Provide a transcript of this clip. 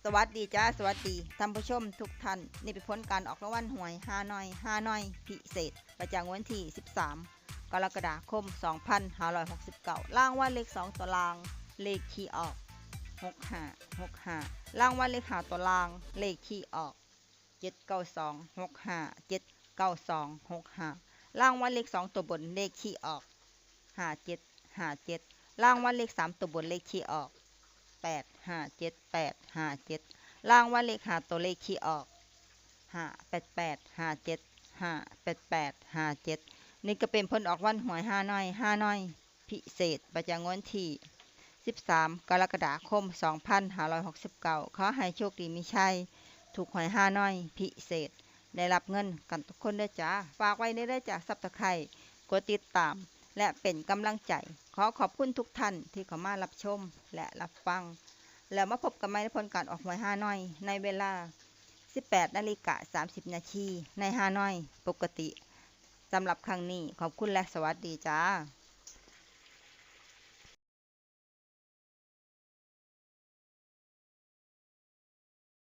สวัสดีจ้าสวัสดีท่านผู้ชมทุกท่านนี่เป็นผลการออกรางวัลหวยฮานอยพิเศษประจำวันที่13กรกฎาคม2569รางวัลเลข2ตัวรางเลขที่ออก6565รางวัลเลข5ตัวรางเลขที่ออก79265 79265รางวัลเลข2ตัวบนเลขที่ออก5757รางวัลเลข3ตัวบนเลขที่ออก857รางวัลเลข5ตัวเลขที่ออก58857นี่ก็เป็นผลออกวันหวยฮานอยพิเศษประจำวันที่13กรกฎาคม2569ขอให้โชคดีมีชัยถูกหวยฮานอยพิเศษได้รับเงินกันทุกคนด้วยจ้าฝากไว้ได้จากซับสไครต์กดติดตามและเป็นกำลังใจขอบคุณทุกท่านที่เข้ามารับชมและรับฟังแล้วมาพบกันใหม่ในผลการออกหวยฮานอยในเวลา 18:30 นาทีในฮานอยปกติสำหรับครั้งนี้ขอบคุณและสวัสดีจ้า